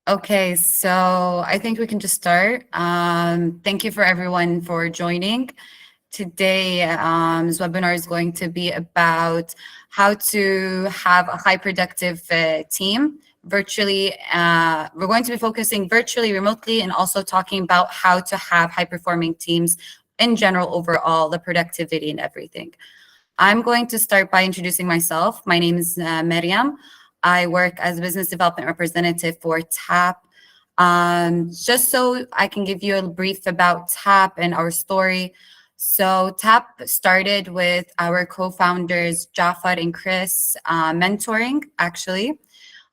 Okay, so I think we can just start. Thank you for everyone for joining. Today, this webinar is going to be about how to have a high productive team virtually. We're going to be focusing virtually, remotely, and also talking about how to have high performing teams in general, overall, the productivity and everything. I'm going to start by introducing myself. My name is Miriam. I work as a business development representative for TAP. Just so I can give you a brief about TAP and our story. So TAP started with our co-founders, Jafar and Chris, mentoring, actually.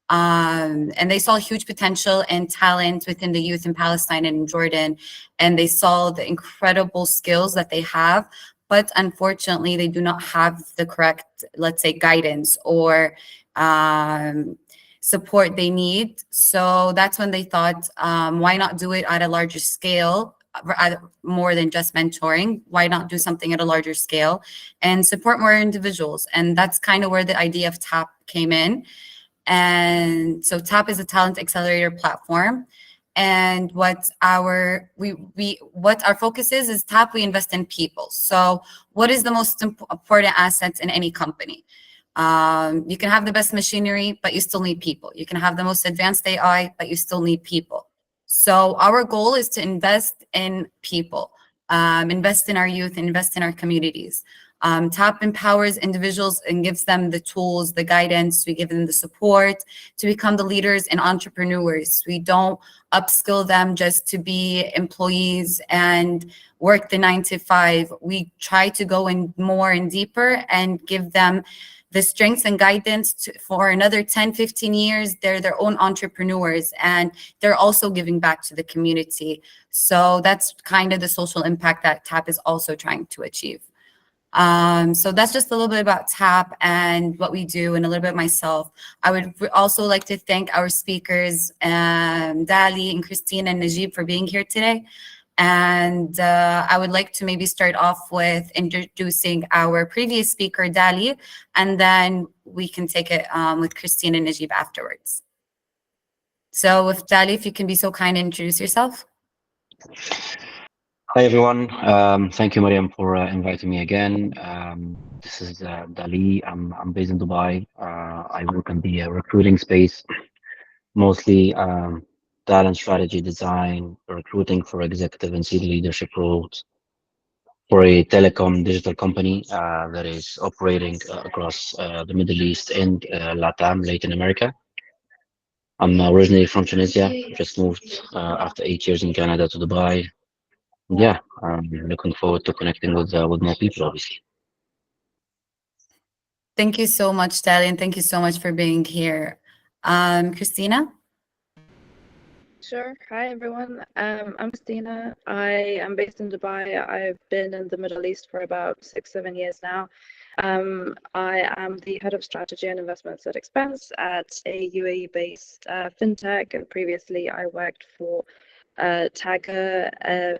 And they saw huge potential and talent within the youth in Palestine and in Jordan. And they saw the incredible skills that they have. But unfortunately, they do not have the correct, let's say, guidance or support they need. So that's when they thought, why not do it at a larger scale, more than just mentoring? Why not do something at a larger scale and support more individuals? And that's kind of where the idea of TAP came in. And so TAP is a talent accelerator platform. And what our focus is TAP, we invest in people. So what is the most important assets in any company? You can have the best machinery, but you still need people. You can have the most advanced AI, but you still need people. So our goal is to invest in people, invest in our youth, invest in our communities. TAP empowers individuals and gives them the tools, the guidance. We give them the support to become the leaders and entrepreneurs. We don't upskill them just to be employees and work the 9 to 5. We try to go in more and deeper and give them the strengths and guidance for another 10, 15 years. They're their own entrepreneurs and they're also giving back to the community. So that's kind of the social impact that TAP is also trying to achieve. So that's just a little bit about TAP and what we do and a little bit myself. I would also like to thank our speakers, Dali and Christine and Najib, for being here today. And I would like to maybe start off with introducing our previous speaker, Dali, and then we can take it with Christine and Najib afterwards. So with Dali, if you can be so kind and introduce yourself. Hi, everyone. Thank you, Mariam, for inviting me again. This is Dali. I'm based in Dubai. I work in the recruiting space, mostly talent strategy design, recruiting for executive and senior leadership roles for a telecom digital company that is operating across the Middle East and LATAM, Latin America. I'm originally from Tunisia, just moved after 8 years in Canada to Dubai. Yeah, I'm looking forward to connecting with more people, obviously. Thank you so much, Dali, and thank you so much for being here. Christina? Sure. Hi, everyone. I'm Christina. I am based in Dubai. I've been in the Middle East for about 6, 7 years now. I am the head of strategy and investments at Expense at a UAE-based fintech. And previously, I worked for Tagger,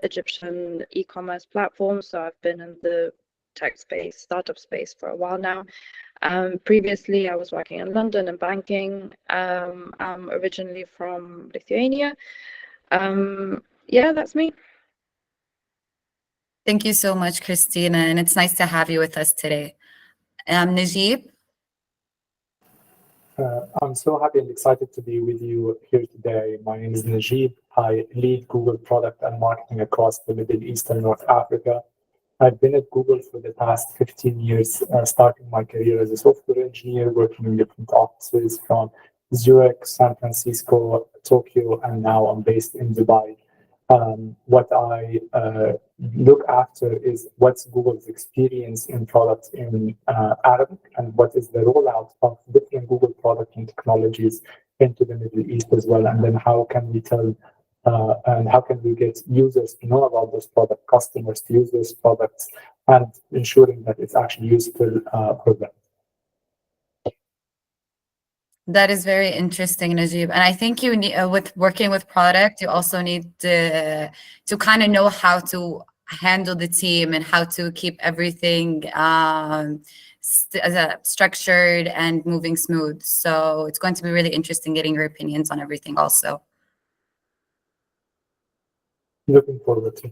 Egyptian e-commerce platform. So I've been in the tech space, startup space for a while now. Previously, I was working in London in banking. I'm originally from Lithuania. Yeah, that's me. Thank you so much, Christina, and it's nice to have you with us today. Najib? I'm so happy and excited to be with you here today. My name is Najib. I lead Google product and marketing across the Middle East and North Africa. I've been at Google for the past 15 years, starting my career as a software engineer, working in different offices from Zurich, San Francisco, Tokyo, and now I'm based in Dubai. What I look after is what's Google's experience in products in Arabic and what is the rollout of different Google product and technologies into the Middle East as well. And then how can we tell and how can we get users to know about those products, customers to use those products, and ensuring that it's actually useful for them. That is very interesting, Najib. And I think you need, with working with product, you also need to kind of know how to handle the team and how to keep everything structured and moving smooth. So it's going to be really interesting getting your opinions on everything also. looking forward to.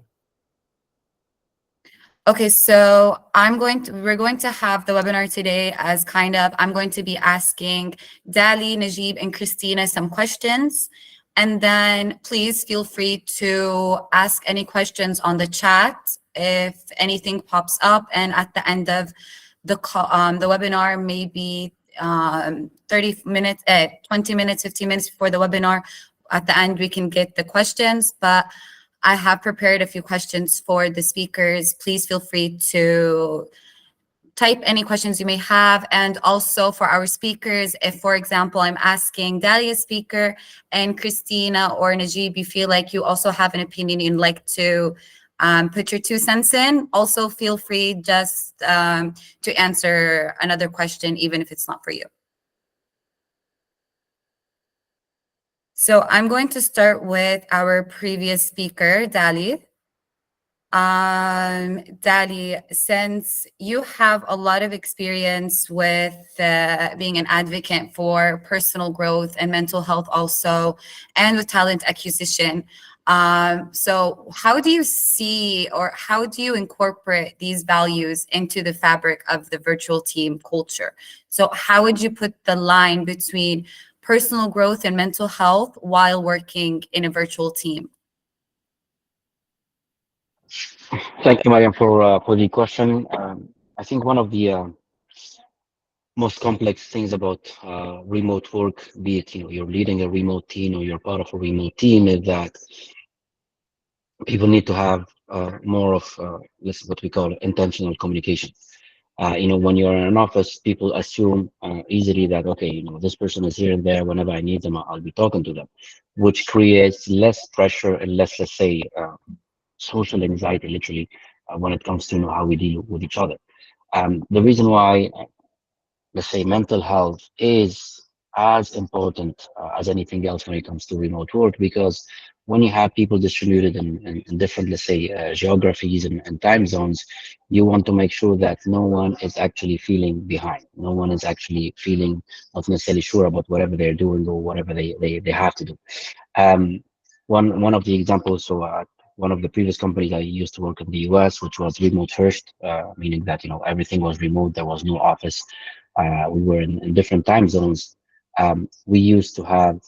Okay, so we're going to have the webinar today as I'm going to be asking Dali, Najib, and Christina some questions. And then please feel free to ask any questions on the chat if anything pops up. And at the end of the webinar, maybe 30 minutes, 20 minutes, 15 minutes before the webinar, at the end, we can get the questions. But I have prepared a few questions for the speakers. Please feel free to type any questions you may have. And also for our speakers, if, for example, I'm asking Dalia speaker and Christina or Najib, you feel like you also have an opinion you'd like to put your 2 cents in, also feel free just to answer another question, even if it's not for you. So I'm going to start with our previous speaker, Dali. Dali, since you have a lot of experience with being an advocate for personal growth and mental health also, and with talent acquisition, so how do you see or how do you incorporate these values into the fabric of the virtual team culture? So how would you put the line between personal growth and mental health while working in a virtual team? Thank you, Mariam, for the question. I think one of the most complex things about remote work, be it you're leading a remote team or you're part of a remote team, is that people need to have more of what we call intentional communication. When you're in an office, people assume easily that, okay, this person is here and there. Whenever I need them, I'll be talking to them, which creates less pressure and less, let's say, social anxiety, literally, when it comes to how we deal with each other. The reason why, let's say, mental health is as important as anything else when it comes to remote work, because when you have people distributed in different, let's say, geographies and time zones, you want to make sure that no one is actually feeling behind. No one is actually feeling not necessarily sure about whatever they're doing or whatever they have to do. One of the examples, so one of the previous companies I used to work in the US, which was remote first, meaning that everything was remote, there was no office. We were in different time zones. We used to have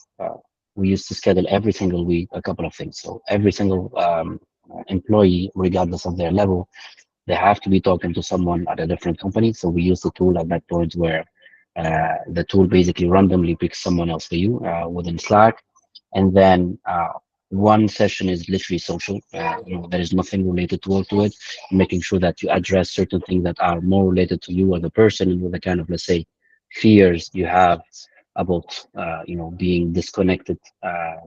we used to schedule every single week a couple of things. So every single employee, regardless of their level, they have to be talking to someone at a different company. So we used a tool at that point where the tool basically randomly picks someone else for you within Slack, and then one session is literally social. There is nothing related to it, making sure that you address certain things that are more related to you as a person and with the kind of, let's say, fears you have about being disconnected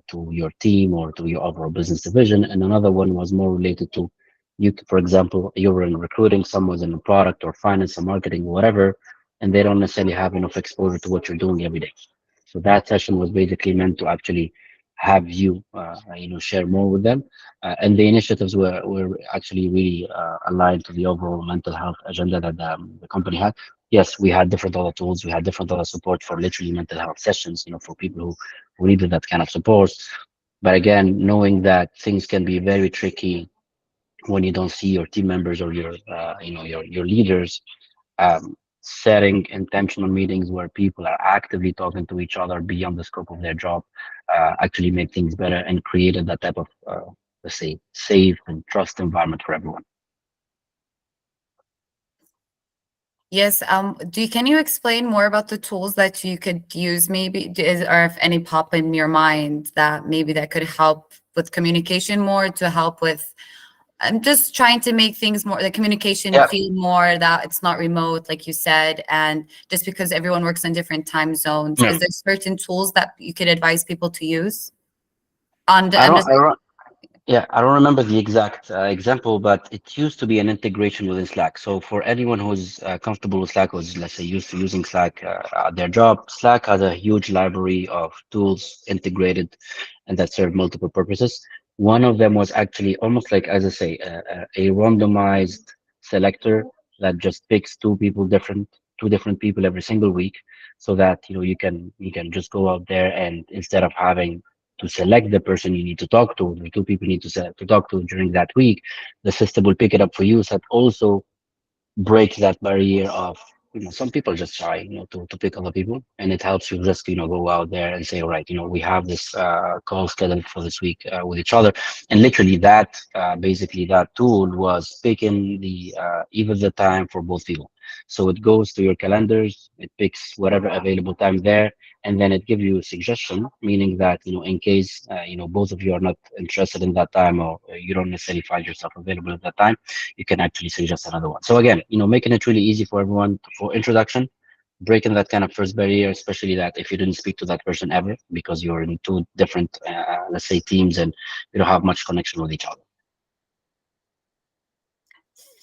to your team or to your overall business division. And another one was more related to you. For example, you were in recruiting, someone's in product or finance or marketing or whatever, and they don't necessarily have enough exposure to what you're doing every day. So that session was basically meant to actually have you share more with them, and the initiatives were actually really aligned to the overall mental health agenda that the company had. Yes, we had different other tools, we had different other support for literally mental health sessions, for people who needed that kind of support. But again, knowing that things can be very tricky when you don't see your team members or your leaders, setting intentional meetings where people are actively talking to each other beyond the scope of their job actually make things better and created that type of, let's say, safe and trust environment for everyone. Yes. Can you explain more about the tools that you could use, maybe, or if any pop in your mind that maybe that could help with communication more, to help with, I'm just trying to make things more, the communication feel more that it's not remote, like you said, and just because everyone works in different time zones, is there certain tools that you could advise people to use? I don't remember the exact example, but it used to be an integration within Slack. So for anyone who's comfortable with Slack, who's, let's say, used to using Slack at their job, Slack has a huge library of tools integrated and that serve multiple purposes. One of them was actually almost like, as I say, a randomized selector that just picks two different people every single week, so that you can just go out there and instead of having to select the person you need to talk to, the two people you need to talk to during that week, the system will pick it up for you. So it also breaks that barrier of, some people just try, to pick other people, and it helps you just, go out there and say, all right, we have this call scheduled for this week with each other. And literally that, basically that tool was picking even the time for both people. So it goes to your calendars, it picks whatever available time there, and then it gives you a suggestion, meaning that, in case, both of you are not interested in that time, or you don't necessarily find yourself available at that time, you can actually suggest another one. So again, making it really easy for everyone for introduction, breaking that kind of first barrier, especially that if you didn't speak to that person ever because you're in two different, let's say, teams, and you don't have much connection with each other.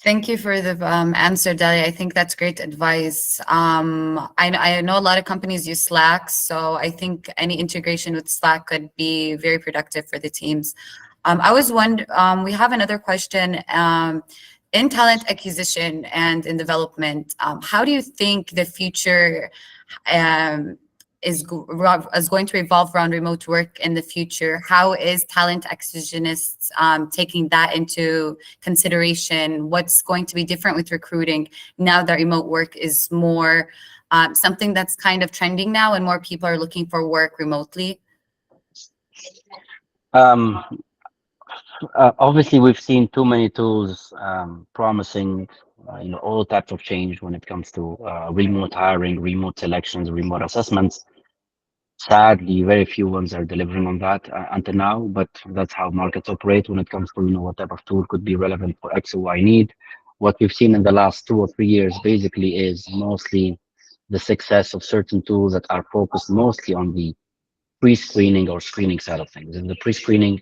Thank you for the answer, Dali. I think that's great advice. I know a lot of companies use Slack, so I think any integration with Slack could be very productive for the teams. I was wondering, we have another question. In talent acquisition and in development, how do you think the future is going to evolve around remote work in the future? How is talent acquisitionists taking that into consideration? What's going to be different with recruiting now that remote work is more something that's kind of trending now and more people are looking for work remotely? Obviously, we've seen too many tools promising, all types of change when it comes to remote hiring, remote selections, remote assessments. Sadly, very few ones are delivering on that until now, but that's how markets operate when it comes to, what type of tool could be relevant for X or Y need. What we've seen in the last 2 or 3 years basically is mostly the success of certain tools that are focused mostly on the pre-screening or screening side of things. In the pre-screening,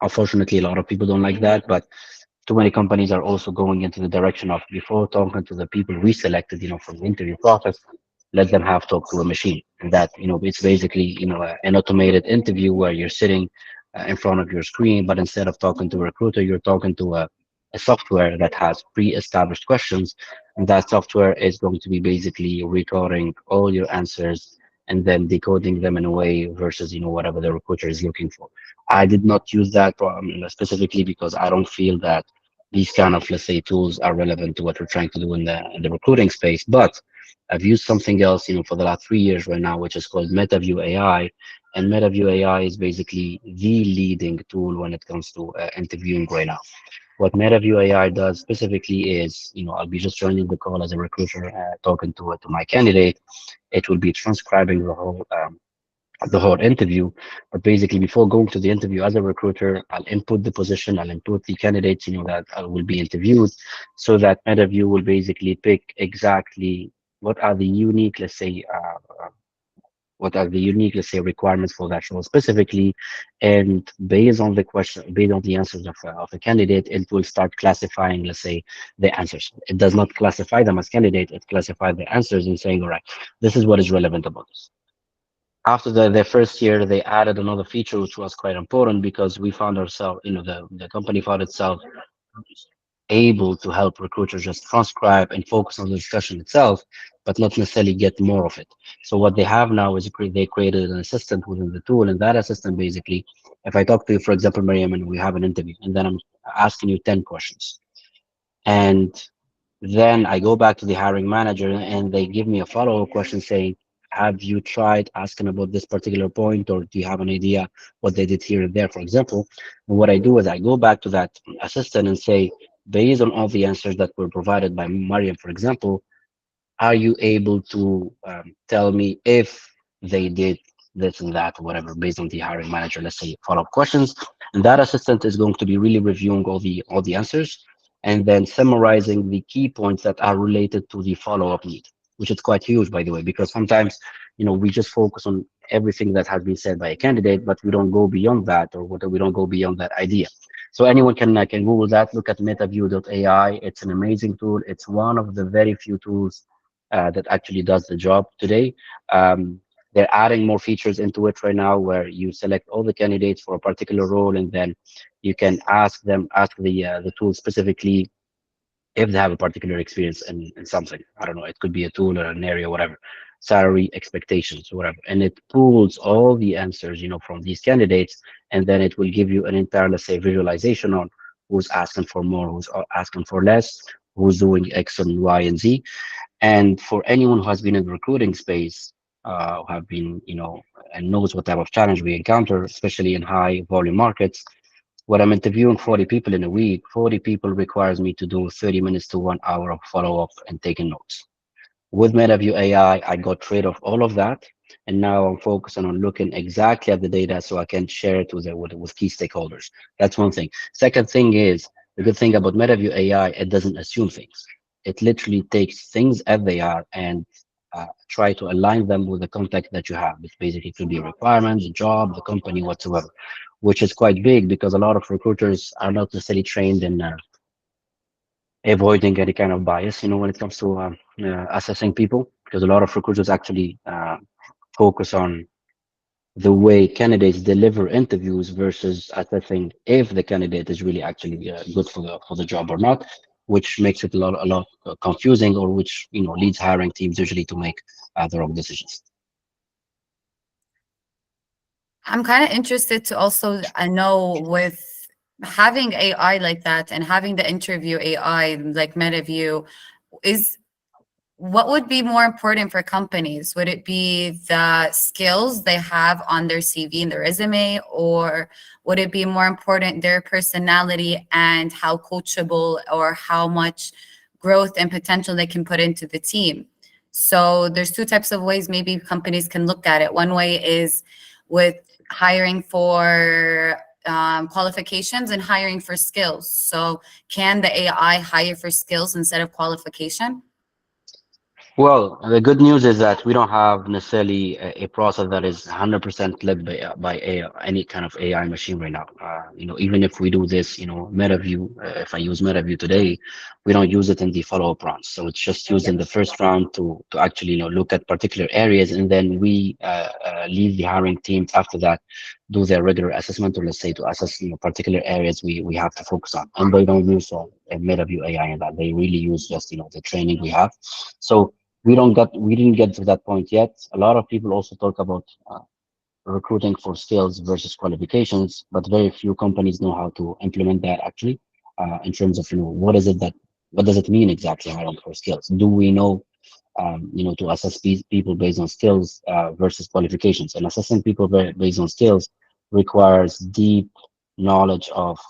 unfortunately, a lot of people don't like that, but too many companies are also going into the direction of, before talking to the people we selected, from the interview process, let them have talk to a machine. And that, it's basically, an automated interview where you're sitting in front of your screen, but instead of talking to a recruiter, you're talking to a software that has pre-established questions. And that software is going to be basically recording all your answers and then decoding them in a way versus, whatever the recruiter is looking for. I did not use that specifically because I don't feel that these kind of, let's say, tools are relevant to what we're trying to do in the recruiting space. But I've used something else, for the last 3 years right now, which is called MetaView AI. And MetaView AI is basically the leading tool when it comes to interviewing right now. What MetaView AI does specifically is, I'll be just joining the call as a recruiter, talking to my candidate. It will be transcribing the whole interview. But basically, before going to the interview as a recruiter, I'll input the position, I'll input the candidates, that will be interviewed, so that MetaView will basically pick exactly what are the unique, let's say, requirements for that role specifically. And based on the question, based on the answers of a candidate, it will start classifying, let's say, the answers. It does not classify them as candidate, it classifies the answers and saying, all right, this is what is relevant about this. After their first year, they added another feature, which was quite important because we found ourselves, the company found itself able to help recruiters just transcribe and focus on the discussion itself, but not necessarily get more of it. So what they have now is they created an assistant within the tool, and that assistant basically, if I talk to you, for example, Mariam, and we have an interview, and then I'm asking you 10 questions, and then I go back to the hiring manager and they give me a follow-up question saying, have you tried asking about this particular point, or do you have an idea what they did here and there, for example? And what I do is I go back to that assistant and say, based on all the answers that were provided by Mariam, for example, are you able to tell me if they did this and that, or whatever, based on the hiring manager, let's say, follow-up questions. And that assistant is going to be really reviewing all the answers and then summarizing the key points that are related to the follow-up need, which is quite huge, by the way, because sometimes, we just focus on everything that has been said by a candidate, but we don't go beyond that, or we don't go beyond that idea. So anyone can Google that, look at MetaView.ai. It's an amazing tool. It's one of the very few tools that actually does the job today. They're adding more features into it right now, where you select all the candidates for a particular role, and then you can ask the tool specifically if they have a particular experience in something. I don't know, it could be a tool or an area, whatever. salary expectations, whatever, and it pulls all the answers, from these candidates, and then it will give you an entire, let's say, visualization on who's asking for more, who's asking for less, who's doing X and Y and Z. And for anyone who has been in the recruiting space, who have been, and knows what type of challenge we encounter, especially in high volume markets, when I'm interviewing 40 people in a week, 40 people requires me to do 30 minutes to 1 hour of follow-up and taking notes. With MetaView AI, I got rid of all of that. And now I'm focusing on looking exactly at the data so I can share it with key stakeholders. That's one thing. Second thing is, the good thing about MetaView AI, it doesn't assume things. It literally takes things as they are and try to align them with the context that you have. It basically could be a requirement, the job, the company, whatsoever, which is quite big because a lot of recruiters are not necessarily trained in avoiding any kind of bias, when it comes to assessing people, because a lot of recruiters actually focus on the way candidates deliver interviews versus assessing if the candidate is really actually good for the job or not, which makes it a lot confusing, or which leads hiring teams usually to make the wrong decisions. I'm kind of interested to also know, with having AI like that and having the interview AI like MetaView, what would be more important for companies? Would it be the skills they have on their CV and their resume, or would it be more important their personality and how coachable or how much growth and potential they can put into the team? So there's two types of ways maybe companies can look at it. One way is with hiring for qualifications and hiring for skills. So can the AI hire for skills instead of qualification? Well, the good news is that we don't have necessarily a process that is 100% led by AI, any kind of AI machine right now. Even if we do this, MetaView, if I use MetaView today, we don't use it in the follow-up rounds. So it's just used in the first round to actually, look at particular areas, and then we leave the hiring teams after that do their regular assessment, or let's say to assess, particular areas we have to focus on. And they don't use a MetaView AI in that. They really use just, the training we have. So we didn't get to that point yet. A lot of people also talk about recruiting for skills versus qualifications, but very few companies know how to implement that actually, in terms of, what does it mean exactly hiring for skills? Do we know, to assess people based on skills versus qualifications? And assessing people based on skills requires deep knowledge of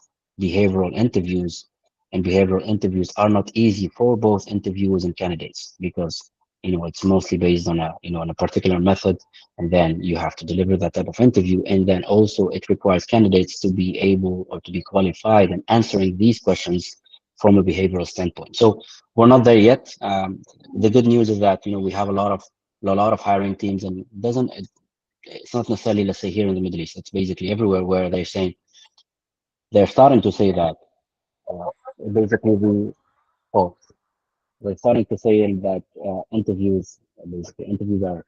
behavioral interviews, and behavioral interviews are not easy for both interviewers and candidates, because it's mostly based on a particular method, and then you have to deliver that type of interview, and then also it requires candidates to be able or to be qualified in answering these questions from a behavioral standpoint. So we're not there yet. The good news is that we have a lot of hiring teams, and it's not necessarily, let's say, here in the Middle East. It's basically everywhere where they're starting to say that basically we're starting to say that interviews are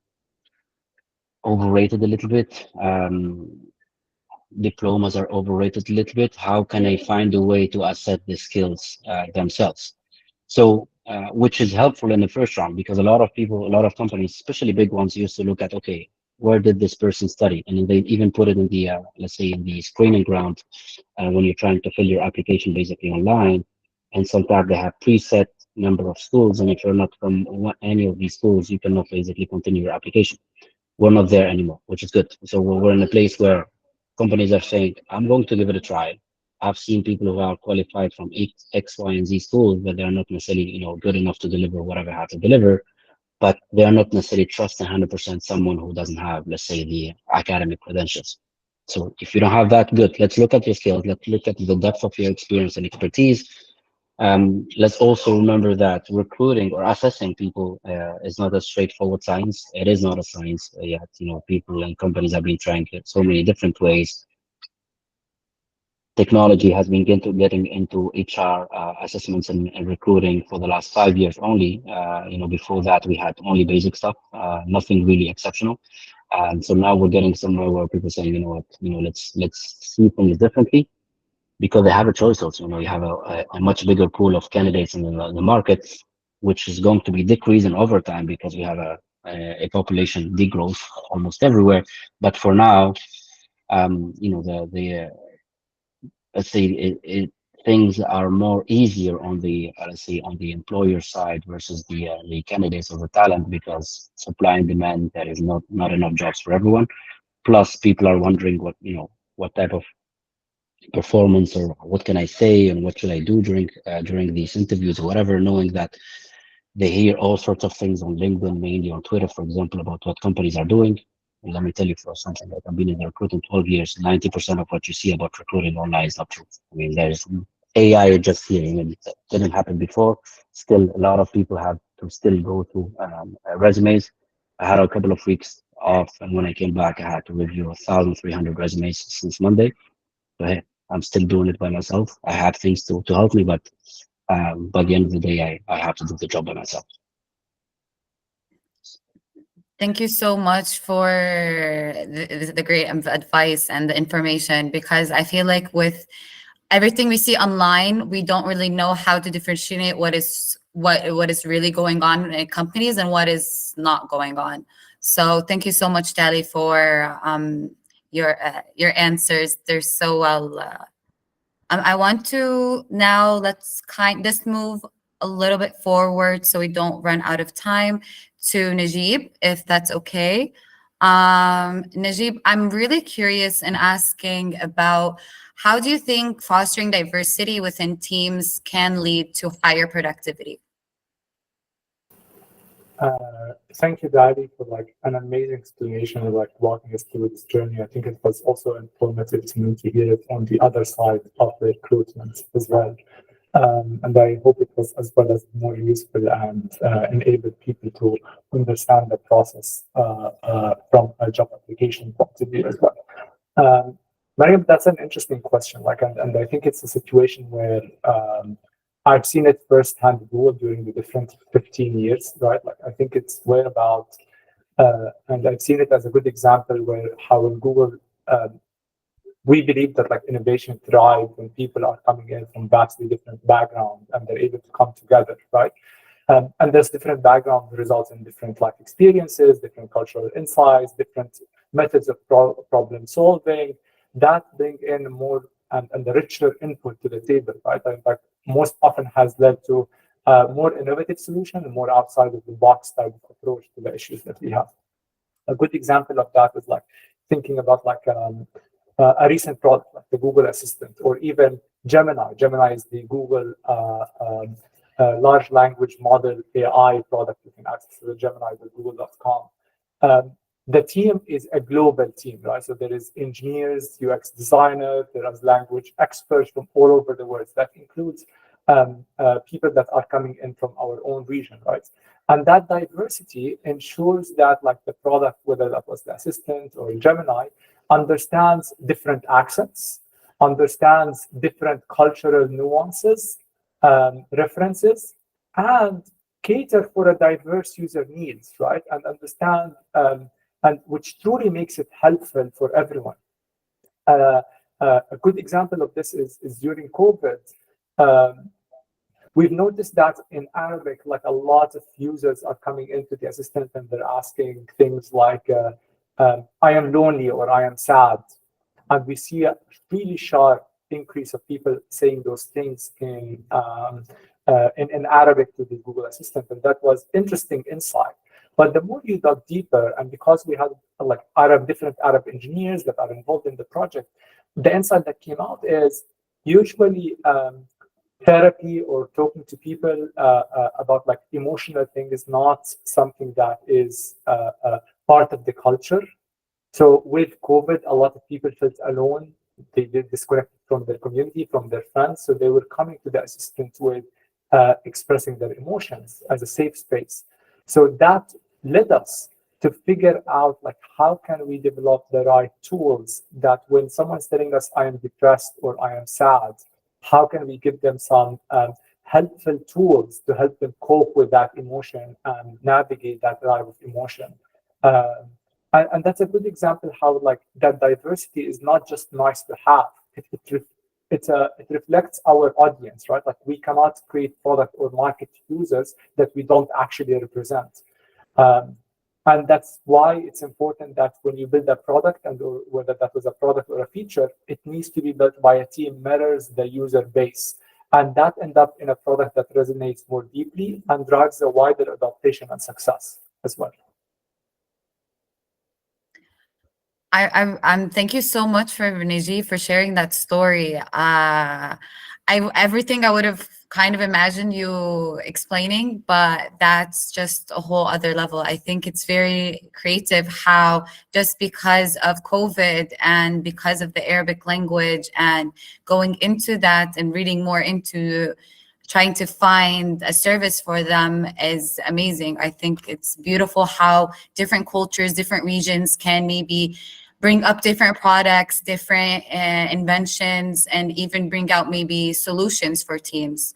overrated a little bit. Diplomas are overrated a little bit. How can I find a way to assess the skills themselves? So, which is helpful in the first round, because a lot of companies, especially big ones, used to look at, okay, where did this person study? And then they even put it in the, let's say, in the screening ground when you're trying to fill your application basically online. And sometimes they have preset number of schools, and if you're not from any of these schools, you cannot basically continue your application. We're not there anymore, which is good. So we're in a place where companies are saying, I'm going to give it a try. I've seen people who are qualified from X, Y, and Z schools, but they're not necessarily, good enough to deliver whatever I have to deliver. But they are not necessarily trusting 100% someone who doesn't have, let's say, the academic credentials. So if you don't have that, good. Let's look at your skills. Let's look at the depth of your experience and expertise. Let's also remember that recruiting or assessing people is not a straightforward science. It is not a science yet. People and companies have been trying it so many different ways. Technology has been getting into HR assessments and recruiting for the last 5 years only. Before that we had only basic stuff, nothing really exceptional. And so now we're getting somewhere where people saying, let's see things differently, because they have a choice also. You have a much bigger pool of candidates in the market, which is going to be decreasing over time, because we have a a population degrowth almost everywhere. But for now, let's say things are more easier on the let's say on the employer side versus the candidates or the talent, because supply and demand, there is not enough jobs for everyone. Plus, people are wondering what type of performance or what can I say and what should I do during these interviews or whatever, knowing that they hear all sorts of things on LinkedIn, mainly on Twitter, for example, about what companies are doing. And let me tell you for something, like I've been in the recruiting 12 years, 90% of what you see about recruiting online is not true. I mean, there's AI just here, and it didn't happen before. Still, a lot of people have to still go through resumes. I had a couple of weeks off, and when I came back, I had to review 1,300 resumes since Monday. So hey, I'm still doing it by myself. I have things to help me, but by the end of the day, I have to do the job by myself. Thank you so much for the great advice and the information, because I feel like with everything we see online, we don't really know how to differentiate what is really going on in companies and what is not going on. So thank you so much, Dali, for your answers. They're so well. I want to now let's move a little bit forward so we don't run out of time to Najib, if that's okay. Najib, I'm really curious in asking about how do you think fostering diversity within teams can lead to higher productivity? Thank you, Dali, for like an amazing explanation of like walking us through this journey. I think it was also informative to me to hear it on the other side of the recruitment as well. And I hope it was as well as more useful and enabled people to understand the process from a job application point of view as well. Mariam, that's an interesting question. And I think it's a situation where I've seen it firsthand at Google during the different 15 years, right? Like I think it's way about, and I've seen it as a good example where how in Google we believe that like innovation thrives when people are coming in from vastly different backgrounds and they're able to come together, right? And there's different background results in different life experiences, different cultural insights, different methods of problem solving that bring in more and the richer input to the table, right? In fact, most often has led to more innovative solution and more outside of the box type of approach to the issues that we have. A good example of that is like thinking about like a recent product like the Google Assistant, or even Gemini. Gemini is the Google large language model AI product. You can access the Gemini with google.com. The team is a global team, right? So there is engineers, UX designers, there is language experts from all over the world. That includes people that are coming in from our own region, right? And that diversity ensures that like the product, whether that was the Assistant or Gemini, understands different accents, understands different cultural nuances, references, and cater for a diverse user needs, right? And understand, and which truly makes it helpful for everyone. A good example of this is during COVID. We've noticed that in Arabic, like a lot of users are coming into the Assistant and they're asking things like, I am lonely or I am sad. And we see a really sharp increase of people saying those things in Arabic to the Google Assistant. And that was interesting insight. But the more you dug deeper, and because we had like different Arab engineers that are involved in the project, the insight that came out is usually therapy or talking to people about like emotional thing is not something that is part of the culture. So with COVID, a lot of people felt alone. They did disconnect from their community, from their friends. So they were coming to the Assistant with expressing their emotions as a safe space. So that led us to figure out like how can we develop the right tools that when someone's telling us I am depressed or I am sad, how can we give them some helpful tools to help them cope with that emotion and navigate that drive of emotion. And that's a good example how like that diversity is not just nice to have. It reflects our audience, right? Like we cannot create product or market users that we don't actually represent. And that's why it's important that when you build a product, and or whether that was a product or a feature, it needs to be built by a team mirrors the user base. And that ends up in a product that resonates more deeply and drives a wider adaptation and success as well. I'm thank you so much for Najib for sharing that story. Everything I would have kind of imagined you explaining, but that's just a whole other level. I think it's very creative how just because of COVID and because of the Arabic language and going into that and reading more into trying to find a service for them is amazing. I think it's beautiful how different cultures, different regions can maybe bring up different products, different inventions, and even bring out maybe solutions for teams.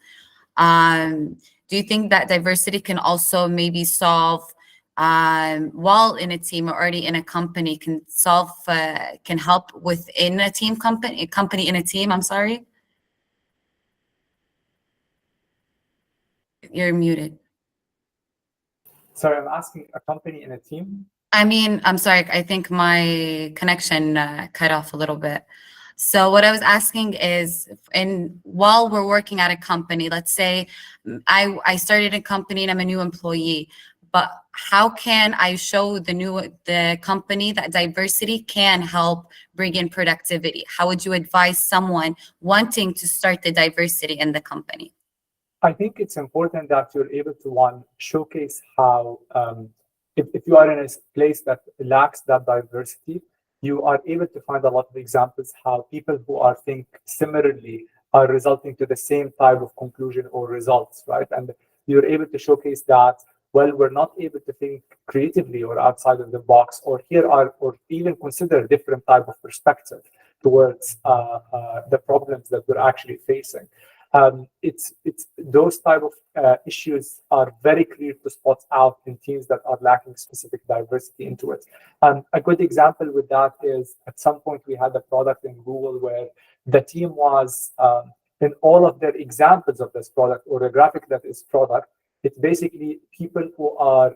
Do you think that diversity can also maybe solve, while in a team or already in a company, can help within a company in a team, I'm sorry? You're muted. Sorry, I'm asking a company in a team? I mean, I'm sorry, I think my connection cut off a little bit. So what I was asking is, while we're working at a company, let's say I started a company and I'm a new employee, but how can I show the company that diversity can help bring in productivity? How would you advise someone wanting to start the diversity in the company? I think it's important that you're able to showcase how if you are in a place that lacks that diversity, you are able to find a lot of examples how people who are think similarly are resulting to the same type of conclusion or results, right? And you're able to showcase that, well, we're not able to think creatively or outside of the box, or even consider different type of perspective towards the problems that we're actually facing. It's those type of issues are very clear to spot out in teams that are lacking specific diversity into it. A good example with that is at some point we had a product in Google where the team was in all of their examples of this product or a graphic that is product, it's basically people who are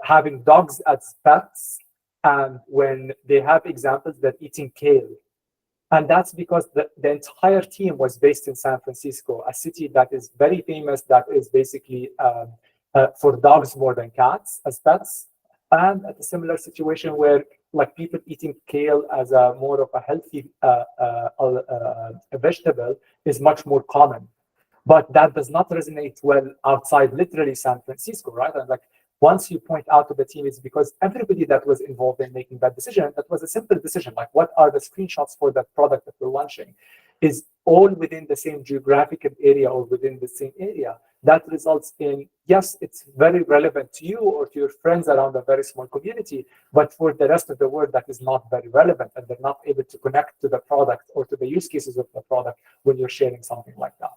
having dogs as pets, and when they have examples, they're eating kale. And that's because the entire team was based in San Francisco, a city that is very famous, that is basically for dogs more than cats as pets. And at a similar situation where like people eating kale as a more of a healthy a vegetable is much more common. But that does not resonate well outside literally San Francisco, right? And like once you point out to the team, it's because everybody that was involved in making that decision, that was a simple decision, like what are the screenshots for that product that we're launching, is all within the same geographical area or within the same area. That results in, yes, it's very relevant to you or to your friends around a very small community, but for the rest of the world, that is not very relevant, and they're not able to connect to the product or to the use cases of the product when you're sharing something like that.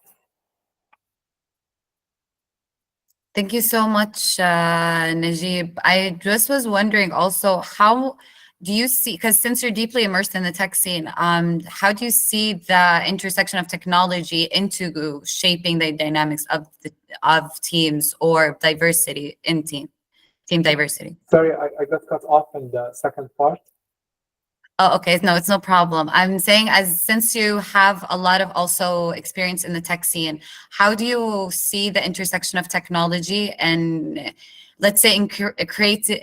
Thank you so much, Najib. I just was wondering also, how do you see, because since you're deeply immersed in the tech scene, how do you see the intersection of technology into shaping the dynamics of teams or diversity in team diversity? Sorry, I got cut off in the second part. Oh, okay. No, it's no problem. I'm saying, since you have a lot of also experience in the tech scene, how do you see the intersection of technology and, let's say, in creating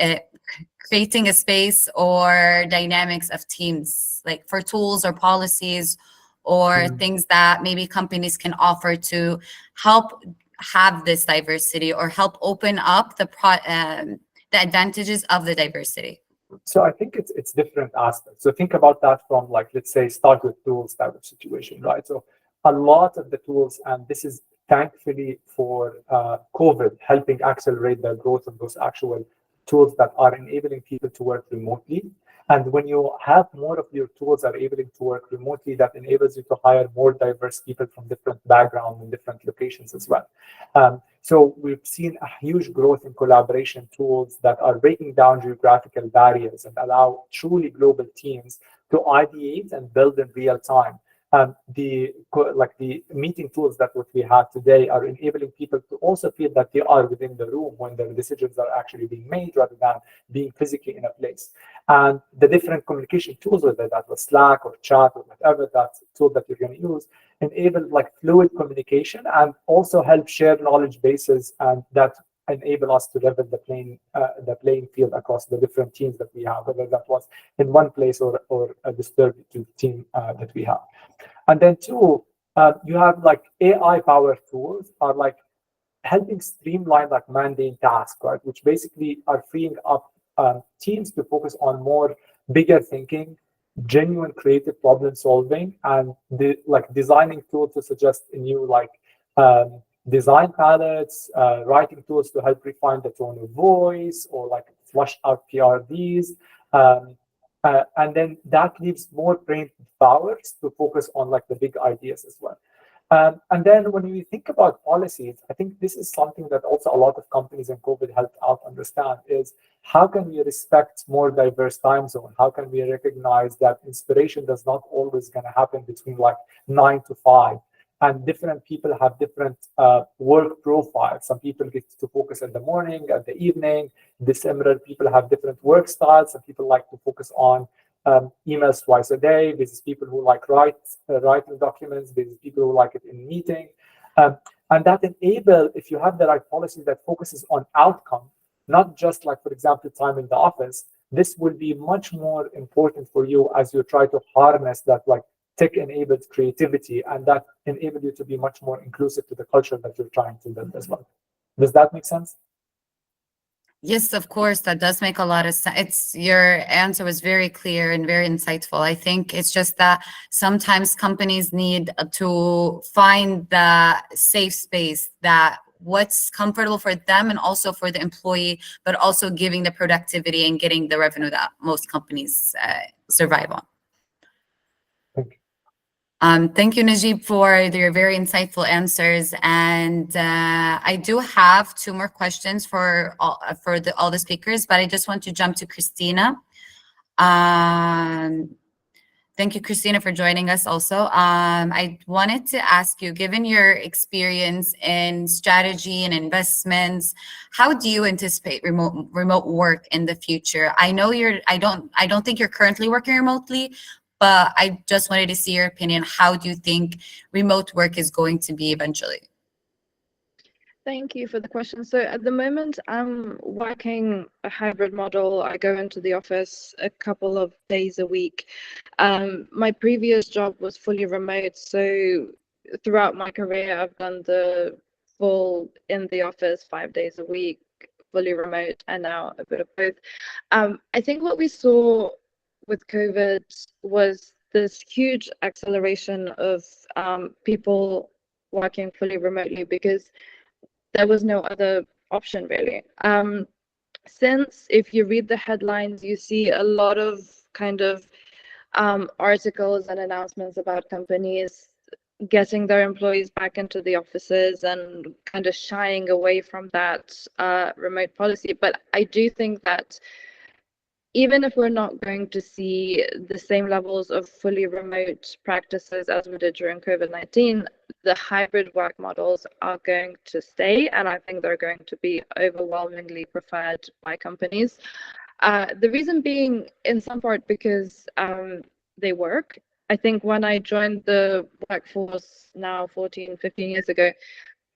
a space or dynamics of teams, like for tools or policies or things that maybe companies can offer to help have this diversity or help open up the advantages of the diversity? So I think it's different aspects. So think about that from, like, let's say, start with tools type of situation, right? So a lot of the tools, and this is thankfully for COVID, helping accelerate the growth of those actual tools that are enabling people to work remotely. And when you have more of your tools are able to work remotely, that enables you to hire more diverse people from different backgrounds and different locations as well. So we've seen a huge growth in collaboration tools that are breaking down geographical barriers and allow truly global teams to ideate and build in real time. the meeting tools that what we have today are enabling people to also feel that they are within the room when their decisions are actually being made rather than being physically in a place. And the different communication tools, whether that was Slack or chat or whatever that tool that you're going to use, enable like fluid communication and also help share knowledge bases, and that enable us to level the playing field across the different teams that we have, whether that was in one place or a distributed team that we have. And then two, you have like AI-powered tools are like helping streamline like mundane tasks, right? Which basically are freeing up teams to focus on more bigger thinking, genuine creative problem solving, and designing tools to suggest a new design palettes, writing tools to help refine the tone of voice or like flush out PRDs. And then that leaves more brain powers to focus on like the big ideas as well. And then when we think about policies, I think this is something that also a lot of companies in COVID helped out understand is how can we respect more diverse time zone? How can we recognize that inspiration does not always going to happen between like 9 to 5? And different people have different work profiles. Some people get to focus in the morning, at the evening. Similar people have different work styles. Some people like to focus on emails twice a day. There's people who like writing documents. There's people who like it in meeting. And that enable, if you have the right policy that focuses on outcome, not just like, for example, time in the office, this will be much more important for you as you try to harness that like tech-enabled creativity, and that enable you to be much more inclusive to the culture that you're trying to build as well. Does that make sense? Yes, of course, that does make a lot of sense. Your answer was very clear and very insightful. I think it's just that sometimes companies need to find the safe space, that what's comfortable for them and also for the employee, but also giving the productivity and getting the revenue that most companies survive on. Thank you, Najib, for your very insightful answers. And I do have 2 more questions for all the speakers, but I just want to jump to Christina. Thank you, Christina, for joining us also. I wanted to ask you, given your experience in strategy and investments, how do you anticipate remote work in the future? I know I don't think you're currently working remotely, but I just wanted to see your opinion. How do you think remote work is going to be eventually? Thank you for the question. So at the moment, I'm working a hybrid model. I go into the office a couple of days a week. My previous job was fully remote. So throughout my career, I've done the full in the office 5 days a week, fully remote, and now a bit of both. I think what we saw with COVID was this huge acceleration of people working fully remotely because there was no other option really. Since if you read the headlines, you see a lot of kind of articles and announcements about companies getting their employees back into the offices and kind of shying away from that remote policy. But I do think that even if we're not going to see the same levels of fully remote practices as we did during COVID-19, the hybrid work models are going to stay, and I think they're going to be overwhelmingly preferred by companies. The reason being, in some part, because they work. I think when I joined the workforce now 14, 15 years ago,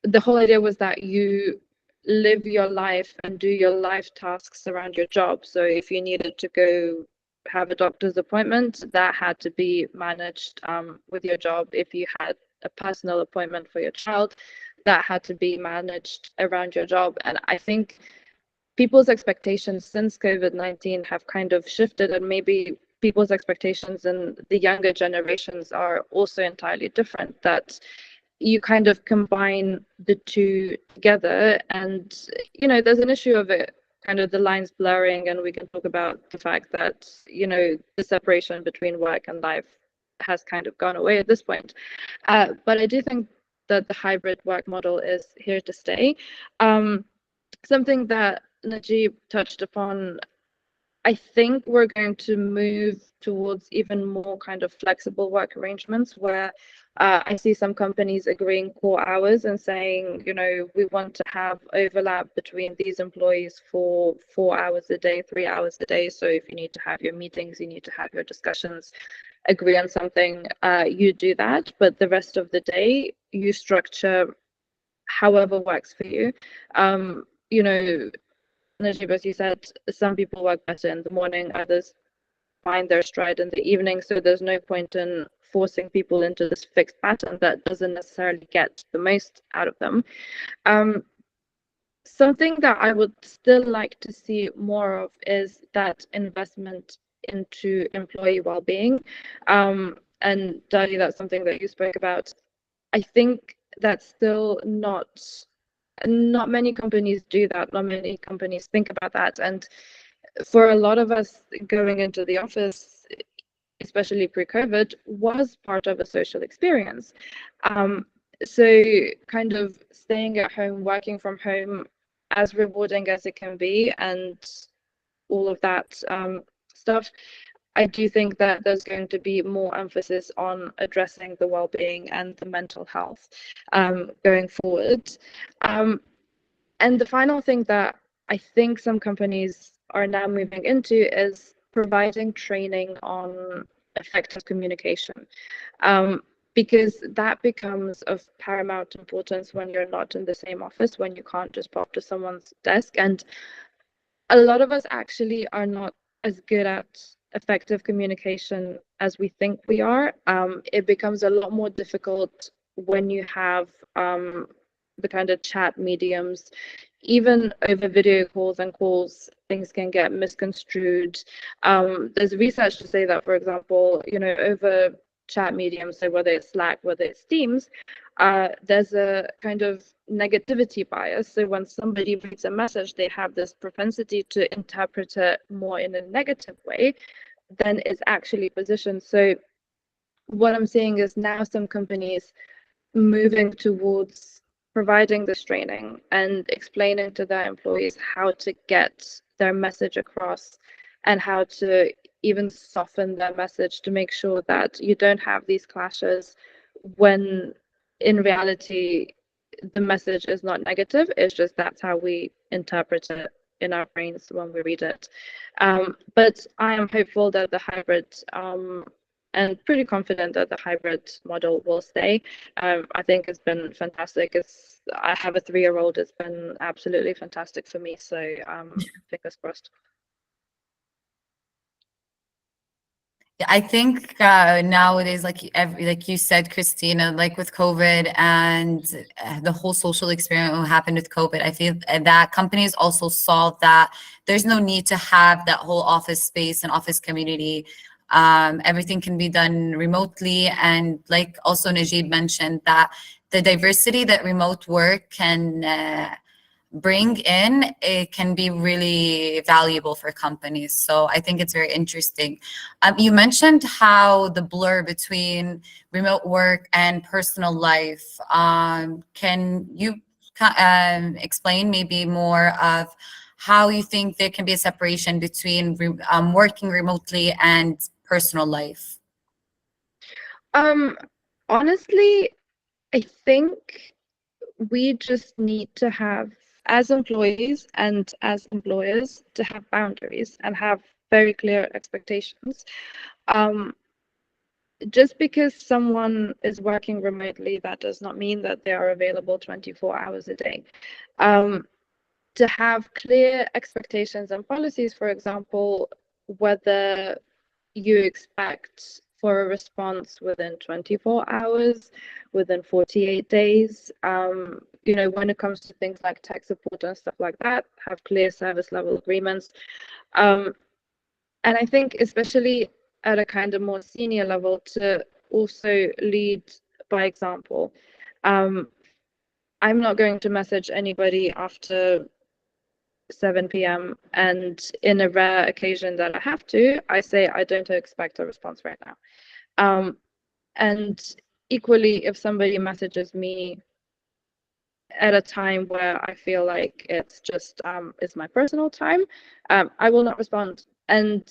the whole idea was that you live your life and do your life tasks around your job. So if you needed to go have a doctor's appointment, that had to be managed with your job. If you had a personal appointment for your child, that had to be managed around your job. And I think people's expectations since COVID-19 have kind of shifted, and maybe people's expectations in the younger generations are also entirely different, that you kind of combine the two together, and there's an issue of it kind of the lines blurring, and we can talk about the fact that the separation between work and life has kind of gone away at this point, but I do think that the hybrid work model is here to stay. Something that Najib touched upon I think we're going to move towards even more kind of flexible work arrangements where I see some companies agreeing core hours and saying, you know, we want to have overlap between these employees for 4 hours a day, 3 hours a day. So if you need to have your meetings, you need to have your discussions, agree on something, you do that. But the rest of the day, you structure however works for you. You know, Najib, as you said, some people work better in the morning, others find their stride in the evening. So there's no point in forcing people into this fixed pattern that doesn't necessarily get the most out of them. Something that I would still like to see more of is that investment into employee well-being. And Dali, that's something that you spoke about. I think that's still not many companies do that. Not many companies think about that. And for a lot of us, going into the office, especially pre-COVID, was part of a social experience. So kind of staying at home, working from home, as rewarding as it can be, and all of that stuff, I do think that there's going to be more emphasis on addressing the well-being and the mental health going forward. And the final thing that I think some companies are now moving into is providing training on effective communication, because that becomes of paramount importance when you're not in the same office, when you can't just pop to someone's desk. And a lot of us actually are not as good at effective communication as we think we are. It becomes a lot more difficult when you have the kind of chat mediums. Even over video calls and calls, things can get misconstrued. There's research to say that, for example, you know, over chat mediums, so whether it's Slack, whether it's Teams, there's a kind of negativity bias. So when somebody reads a message, they have this propensity to interpret it more in a negative way than it's actually positioned. So what I'm seeing is now some companies moving towards providing this training and explaining to their employees how to get their message across and how to even soften their message to make sure that you don't have these clashes when in reality the message is not negative. It's just that's how we interpret it in our brains when we read it. But I am hopeful that the hybrid and pretty confident that the hybrid model will stay. I think it's been fantastic. I have a 3-year-old. It's been absolutely fantastic for me. So fingers crossed. I think nowadays, like you said, Christina, like with COVID and the whole social experiment that happened with COVID, I feel that companies also saw that there's no need to have that whole office space and office community. Everything can be done remotely, and like also Najib mentioned, that the diversity that remote work can bring in, it can be really valuable for companies. So I think it's very interesting. You mentioned how the blur between remote work and personal life. Can you explain maybe more of how you think there can be a separation between working remotely and personal life? Honestly, I think we just need to have, as employees and as employers, to have boundaries and have very clear expectations. Just because someone is working remotely, that does not mean that they are available 24 hours a day. To have clear expectations and policies, for example, whether you expect for a response within 24 hours, within 48 days. You know, when it comes to things like tech support and stuff like that, have clear service level agreements. And I think especially at a kind of more senior level, to also lead by example. I'm not going to message anybody after 7 p.m. and in a rare occasion that I have to, I say I don't expect a response right now. And equally, if somebody messages me at a time where I feel like it's just it's my personal time, I will not respond And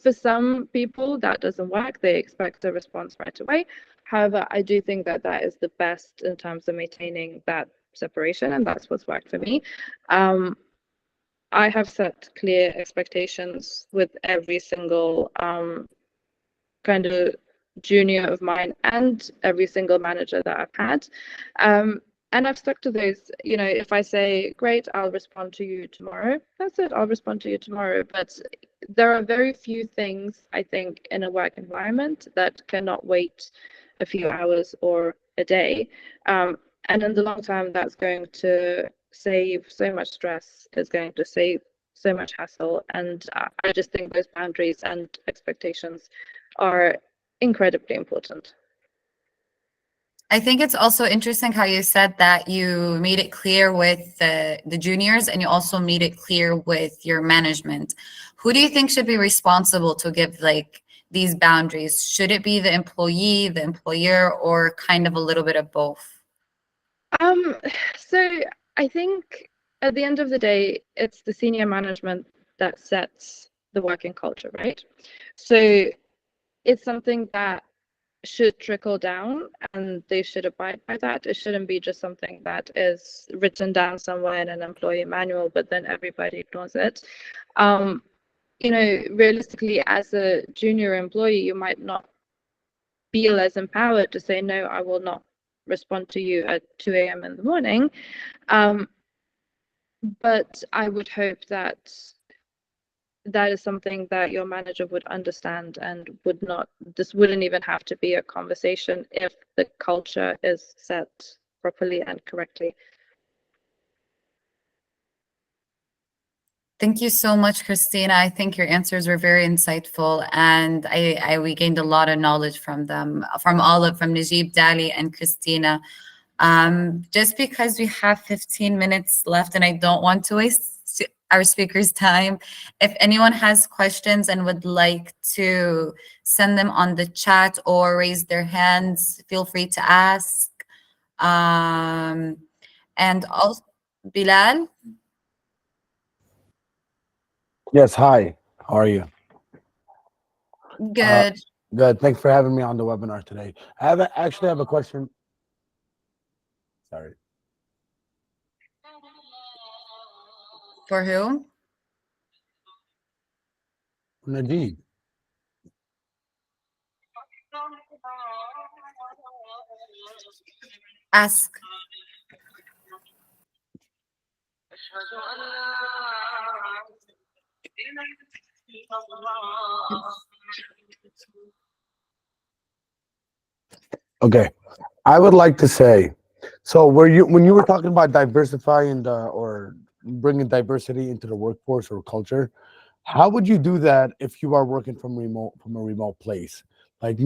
for some people that doesn't work. They expect a response right away. However, I do think that that is the best in terms of maintaining that separation, and that's what's worked for me. I have set clear expectations with every single kind of junior of mine and every single manager that I've had. And I've stuck to those. If I say, great, I'll respond to you tomorrow, that's it, I'll respond to you tomorrow. But there are very few things, I think, in a work environment that cannot wait a few hours or a day. And in the long term, that's going to save so much stress, it's going to save so much hassle. And I just think those boundaries and expectations are incredibly important. I think it's also interesting how you said that you made it clear with the juniors, and you also made it clear with your management. Who do you think should be responsible to give like these boundaries? Should it be the employee, the employer, or kind of a little bit of both? So I think at the end of the day, it's the senior management that sets the working culture, right? So it's something that should trickle down, and they should abide by that. It shouldn't be just something that is written down somewhere in an employee manual, but then everybody ignores it. Realistically, as a junior employee, you might not feel as empowered to say, no, I will not respond to you at 2 a.m. in the morning. But I would hope that that is something that your manager would understand, and this wouldn't even have to be a conversation if the culture is set properly and correctly. Thank you so much, Christina. I think your answers were very insightful, and we gained a lot of knowledge from them, from Najib, Dali, and Christina. Just because we have 15 minutes left, and I don't want to waste our speakers' time, if anyone has questions and would like to send them on the chat or raise their hands, feel free to ask. And also, Bilal? Yes, hi. How are you? Good. Good. Thanks for having me on the webinar today. I actually have a question. Sorry. For who? Najib. Ask. Okay. I would like to say, so when you were talking about diversifying or bringing diversity into the workforce or culture, how would you do that if you are working from a remote place? Like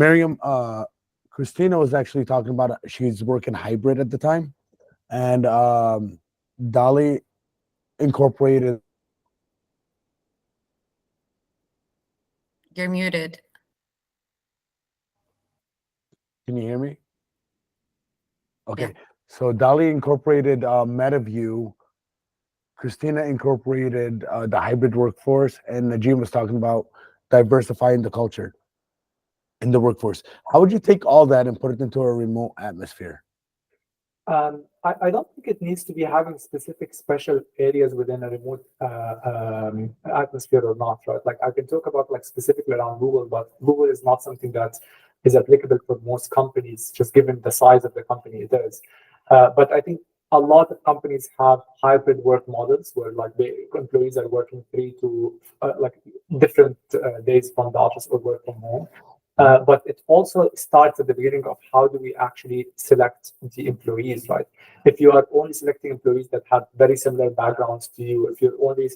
Christina was actually talking about she's working hybrid at the time, and Dali incorporated. You're muted. Can you hear me? Okay. Yeah. So Dali incorporated MetaView. Christina incorporated the hybrid workforce, and Najim was talking about diversifying the culture in the workforce. How would you take all that and put it into a remote atmosphere? I don't think it needs to be having specific special areas within a remote atmosphere or not, right? Like I can talk about like specifically around Google, but Google is not something that is applicable for most companies, just given the size of the company it is. But I think a lot of companies have hybrid work models where like the employees are working 3 to different days from the office or work from home. But it also starts at the beginning of how do we actually select the employees, right? If you are only selecting employees that have very similar backgrounds to you, if you're only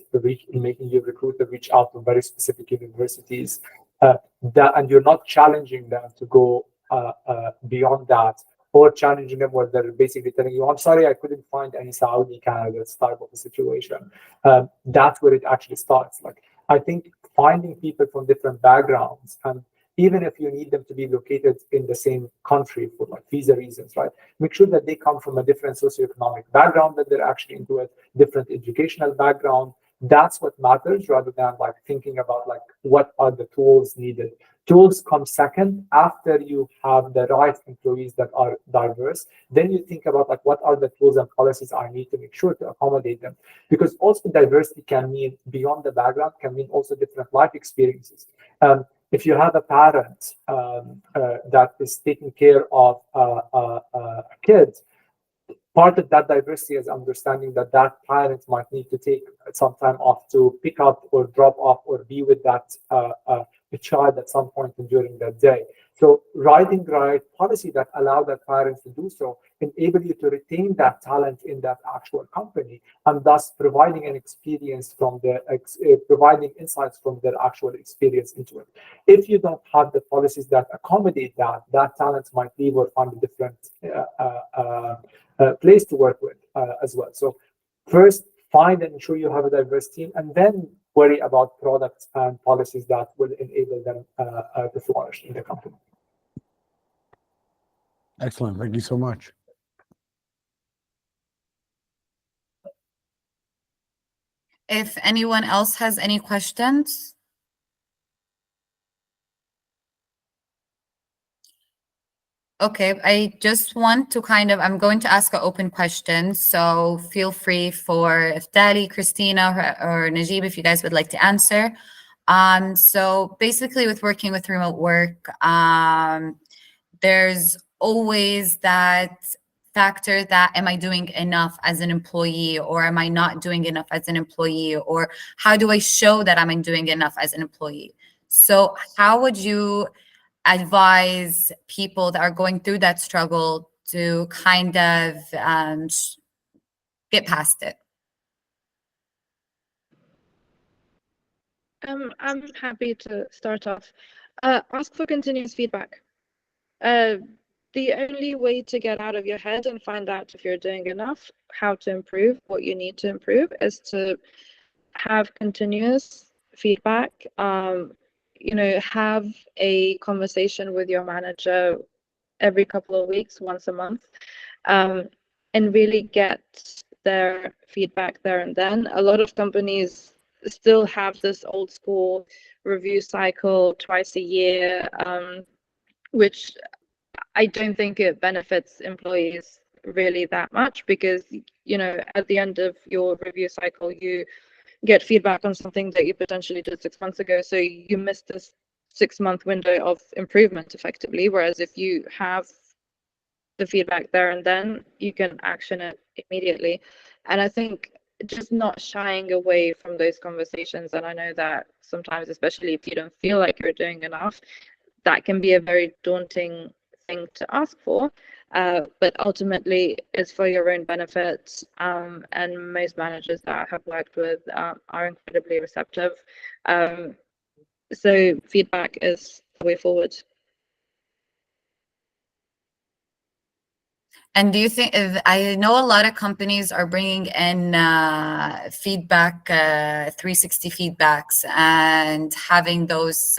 making your recruiter reach out to very specific universities, and you're not challenging them to go beyond that, or challenging them where they're basically telling you, I'm sorry, I couldn't find any Saudi candidates type of a situation. That's where it actually starts. Like, I think finding people from different backgrounds, and even if you need them to be located in the same country for like visa reasons, right? Make sure that they come from a different socioeconomic background that they're actually into it, different educational background. That's what matters, rather than like thinking about like what are the tools needed. Tools come second. After you have the right employees that are diverse, then you think about like what are the tools and policies I need to make sure to accommodate them. Because also diversity can mean, beyond the background, can mean also different life experiences. If you have a parent that is taking care of a kid, part of that diversity is understanding that that parent might need to take some time off to pick up or drop off or be with that child at some point during that day. So writing right policy that allow that parents to do so enable you to retain that talent in that actual company, and thus providing an experience from the providing insights from their actual experience into it. If you don't have the policies that accommodate that, that talent might leave or find a different place to work with as well. So first, find and ensure you have a diverse team, and then worry about products and policies that will enable them to flourish in the company. Excellent. Thank you so much. If anyone else has any questions. Okay, I just want to I'm going to ask an open question, so feel free for Dali, Christina, or Najib, if you guys would like to answer. So basically with working with remote work, there's always that factor that, am I doing enough as an employee, or am I not doing enough as an employee, or how do I show that I'm doing enough as an employee? So how would you advise people that are going through that struggle to kind of get past it? I'm happy to start off. Ask for continuous feedback. The only way to get out of your head and find out if you're doing enough, how to improve, what you need to improve, is to have continuous feedback. Have a conversation with your manager every couple of weeks, once a month, and really get their feedback there and then. A lot of companies still have this old school review cycle twice a year, which I don't think it benefits employees really that much, because at the end of your review cycle you get feedback on something that you potentially did 6 months ago, so you missed this 6-month window of improvement effectively. Whereas if you have the feedback there and then, you can action it immediately. And I think just not shying away from those conversations, and I know that sometimes, especially if you don't feel like you're doing enough, that can be a very daunting thing to ask for, but ultimately it's for your own benefit, and most managers that I have worked with are incredibly receptive. So feedback is the way forward. And do you think, I know a lot of companies are bringing in feedback, 360 feedbacks, and having those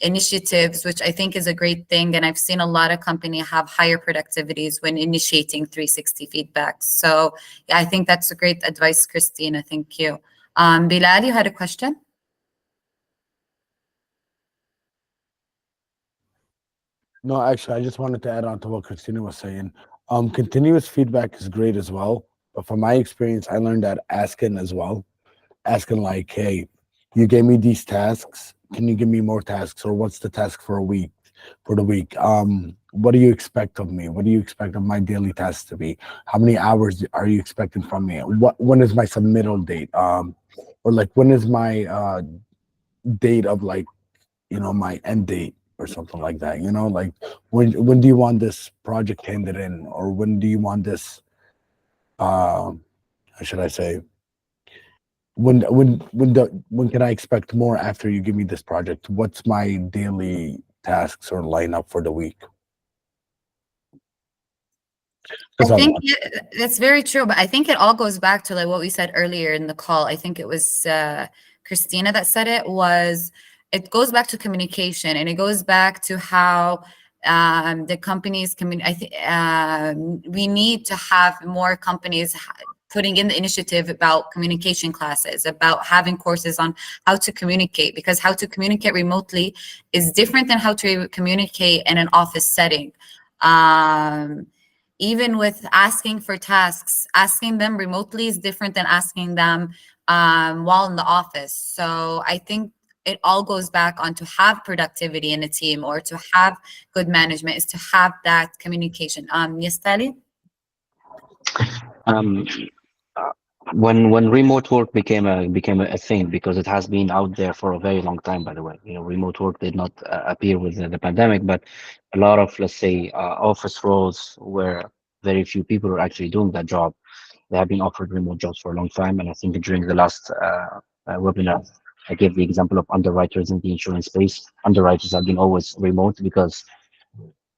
initiatives, which I think is a great thing. And I've seen a lot of companies have higher productivities when initiating 360 feedbacks. So yeah, I think that's a great advice, Christina. Thank you. Bilal, you had a question? No, actually, I just wanted to add on to what Christina was saying. Continuous feedback is great as well, but from my experience, I learned that asking as well, asking like, hey, you gave me these tasks, can you give me more tasks, or what's the task for the week? What do you expect of me? What do you expect of my daily tasks to be? How many hours are you expecting from me? When is my submittal date? Or like, when is my date of like, my end date or something like that? Like, when do you want this project handed in, or when do you want this? How should I say? When can I expect more after you give me this project? What's my daily tasks or lineup for the week? I think that's very true, but I think it all goes back to like what we said earlier in the call. I think it was Christina that said it goes back to communication, and it goes back to how the companies we need to have more companies putting in the initiative about communication classes, about having courses on how to communicate, because how to communicate remotely is different than how to communicate in an office setting. Even with asking for tasks, asking them remotely is different than asking them while in the office. So I think it all goes back on to have productivity in a team or to have good management is to have that communication. Yes, Tali? Um, when remote work became a thing, because it has been out there for a very long time, by the way. Remote work did not appear with the pandemic, but a lot of, let's say, office roles where very few people are actually doing that job. They have been offered remote jobs for a long time, and I think during the last webinar, I gave the example of underwriters in the insurance space. Underwriters have been always remote because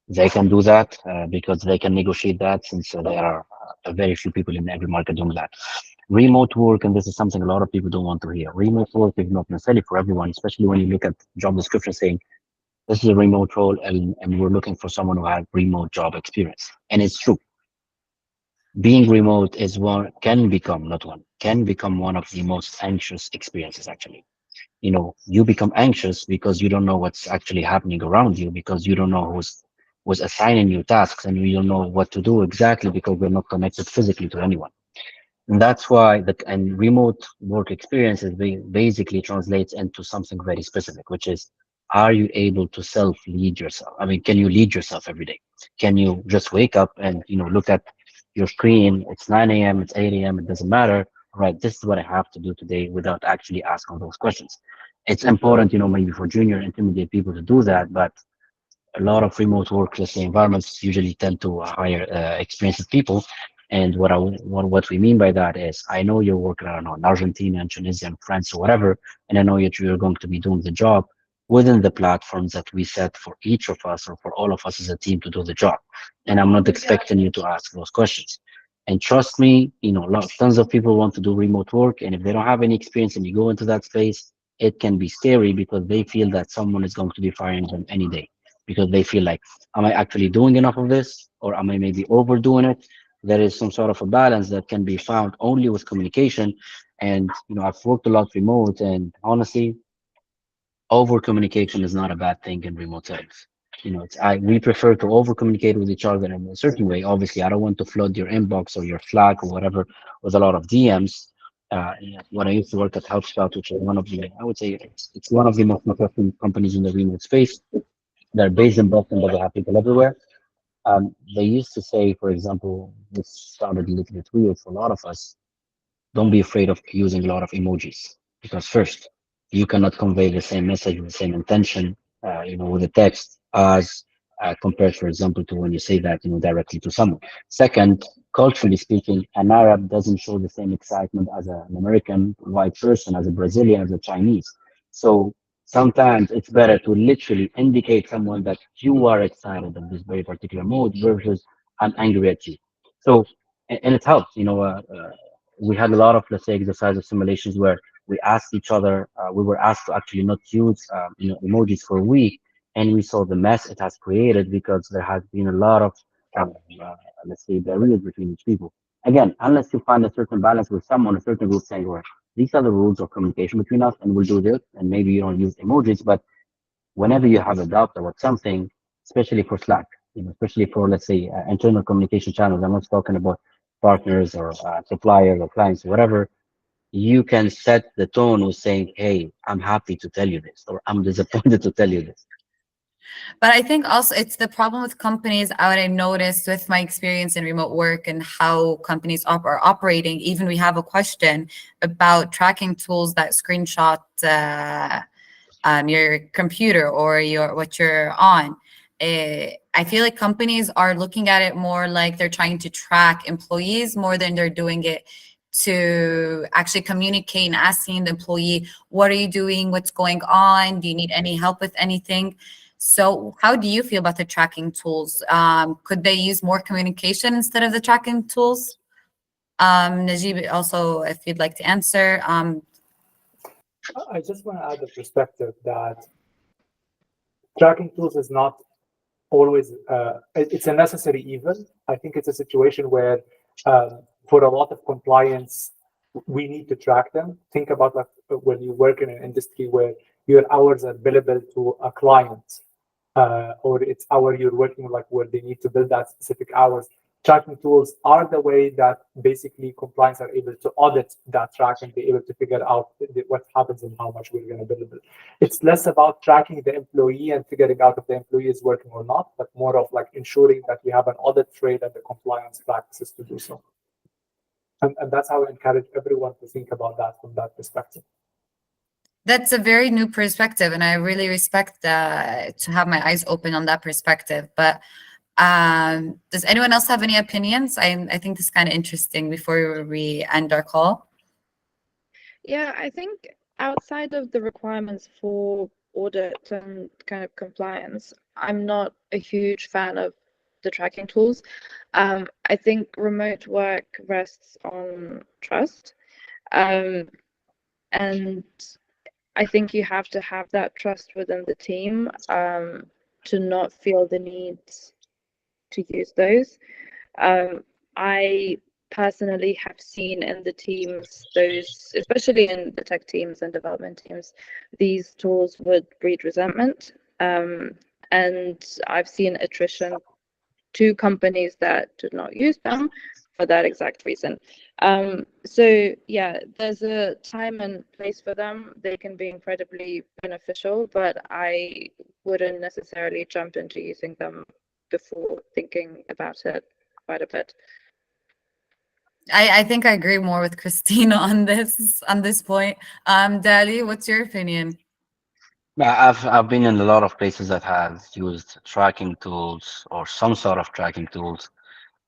they can do that, because they can negotiate that, since there are very few people in every market doing that. Remote work, and this is something a lot of people don't want to hear. Remote work is not necessarily for everyone, especially when you look at job description saying this is a remote role, and we're looking for someone who has remote job experience. And it's true. Being remote can become one of the most anxious experiences, actually. You become anxious because you don't know what's actually happening around you, because you don't know who's assigning you tasks, and you don't know what to do exactly because we're not connected physically to anyone. And that's why and remote work experiences basically translates into something very specific, which is, are you able to self-lead yourself? I mean, can you lead yourself every day? Can you just wake up and, look at your screen? It's 9 a.m., it's 8 a.m., it doesn't matter. Right, this is what I have to do today, without actually asking those questions. It's important, maybe for junior intermediate people to do that, but a lot of remote work, let's say, environments usually tend to hire experienced people. And what we mean by that is, I know you're working, I don't know, in Argentina and Tunisia and France or whatever, and I know that you're going to be doing the job within the platforms that we set for each of us or for all of us as a team to do the job. And I'm not expecting you to ask those questions. And trust me, tons of people want to do remote work, and if they don't have any experience and you go into that space, it can be scary because they feel that someone is going to be firing them any day, because they feel like, am I actually doing enough of this, or am I maybe overdoing it? There is some sort of a balance that can be found only with communication. And I've worked a lot remote, and honestly, over communication is not a bad thing in remote settings. We prefer to over communicate with each other in a certain way. Obviously, I don't want to flood your inbox or your Slack or whatever with a lot of DMs. When I used to work at HelpScout, which is one of the, I would say, it's one of the most important companies in the remote space. They're based in Boston, but they have people everywhere. They used to say, for example, this sounded a little bit weird for a lot of us, don't be afraid of using a lot of emojis, because first, you cannot convey the same message with the same intention, with the text as compared, for example, to when you say that, directly to someone. Second, culturally speaking, an Arab doesn't show the same excitement as an American white person, as a Brazilian, as a Chinese. So sometimes it's better to literally indicate someone that you are excited in this very particular mode versus I'm angry at you. So, and it helps, we had a lot of, let's say, exercise simulations where we asked each other, we were asked to actually not use, emojis for a week, and we saw the mess it has created because there has been a lot of, let's say, barriers between each people. Again, unless you find a certain balance with someone, a certain group saying, well, these are the rules of communication between us, and we'll do this, and maybe you don't use emojis, but whenever you have a doubt about something, especially for Slack, especially for, let's say, internal communication channels, I'm not talking about partners or suppliers or clients or whatever, you can set the tone with saying, hey, I'm happy to tell you this, or I'm disappointed to tell you this. But I think also it's the problem with companies. What I noticed with my experience in remote work and how companies are operating, even we have a question about tracking tools that screenshot your computer or what you're on. I feel like companies are looking at it more like they're trying to track employees more than they're doing it to actually communicate and asking the employee, what are you doing? What's going on? Do you need any help with anything? So how do you feel about the tracking tools? Could they use more communication instead of the tracking tools? Najib, also, if you'd like to answer. I just want to add the perspective that tracking tools is not always, it's a necessary evil. I think it's a situation where for a lot of compliance, we need to track them. Think about like when you work in an industry where your hours are billable to a client, or it's hour you're working like where they need to bill that specific hours. Tracking tools are the way that basically compliance are able to audit that track and be able to figure out what happens and how much we're going to bill. It's less about tracking the employee and figuring out if the employee is working or not, but more of like ensuring that we have an audit trail and the compliance practices to do so. And that's how I encourage everyone to think about that from that perspective. That's a very new perspective, and I really respect to have my eyes open on that perspective. But does anyone else have any opinions? I think this is kind of interesting before we end our call. Yeah, I think outside of the requirements for audit and kind of compliance, I'm not a huge fan of the tracking tools. I think remote work rests on trust. And I think you have to have that trust within the team to not feel the need to use those. I personally have seen in the teams those, especially in the tech teams and development teams, these tools would breed resentment. And I've seen attrition to companies that did not use them for that exact reason. So yeah, there's a time and place for them. They can be incredibly beneficial, but I wouldn't necessarily jump into using them before thinking about it quite a bit. I think I agree more with Christina on this point. Dali, what's your opinion? I've been in a lot of places that has used tracking tools or some sort of tracking tools.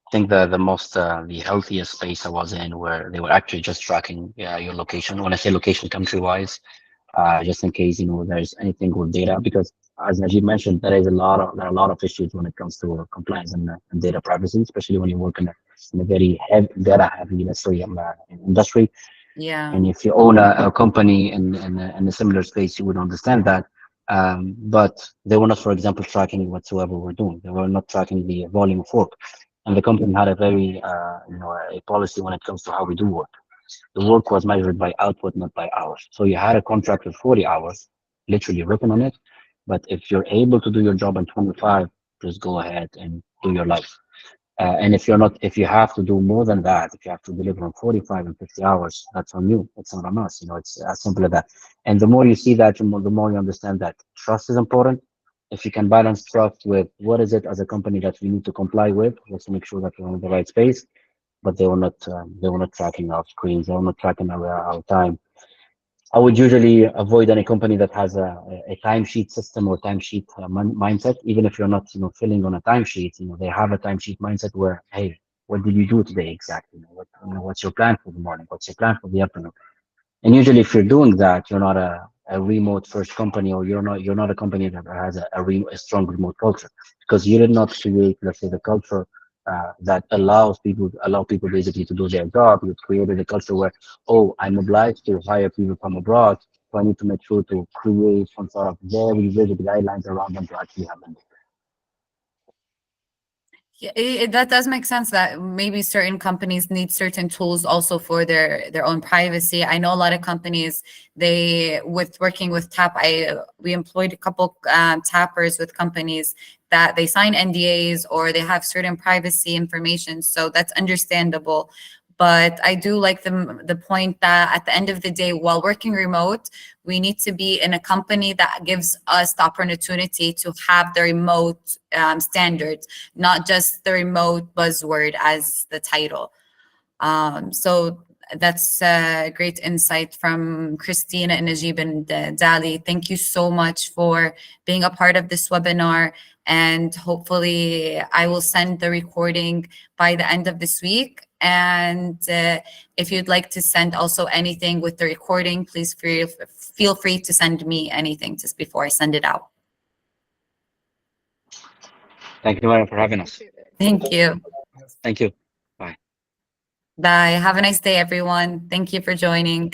I think the healthiest space I was in where they were actually just tracking your location. When I say location, country wise, just in case there's anything with data, because as Najib mentioned, there are a lot of issues when it comes to compliance and data privacy, especially when you work in a very data heavy, let's say, industry. Yeah. And if you own a company in a similar space, you would understand that. But they were not, for example, tracking whatsoever we're doing. They were not tracking the volume of work. And the company had a very, a policy when it comes to how we do work. The work was measured by output, not by hours. So you had a contract with 40 hours, literally written on it. But if you're able to do your job in 25, just go ahead and do your life. And if you have to do more than that, if you have to deliver on 45 and 50 hours, that's on you. It's not on us. It's as simple as that. And the more you see that, the more you understand that trust is important. If you can balance trust with what is it as a company that we need to comply with, let's make sure that we're in the right space. But they were not tracking our screens. They were not tracking our time. I would usually avoid any company that has a timesheet system or timesheet mindset. Even if you're not, filling on a timesheet, they have a timesheet mindset where, hey, what did you do today exactly? What's your plan for the morning? What's your plan for the afternoon? And usually, if you're doing that, you're not a remote first company, or you're not a company that has a strong remote culture, because you did not create, let's say, the culture that allow people basically to do their job. You created a culture where, oh, I'm obliged to hire people from abroad, so I need to make sure to create some sort of very rigid guidelines around them to actually have them. Yeah, that does make sense that maybe certain companies need certain tools also for their own privacy. I know a lot of companies, with working with TAP, we employed a couple tappers with companies that they sign NDAs or they have certain privacy information. So that's understandable. But I do like the point that at the end of the day, while working remote, we need to be in a company that gives us the opportunity to have the remote standards, not just the remote buzzword as the title. So that's a great insight from Christina and Najib and Dali. Thank you so much for being a part of this webinar. And hopefully I will send the recording by the end of this week. And if you'd like to send also anything with the recording, please feel free to send me anything just before I send it out. Thank you, Mariam, for having us. Thank you. Thank you. Bye. Have a nice day, everyone. Thank you for joining.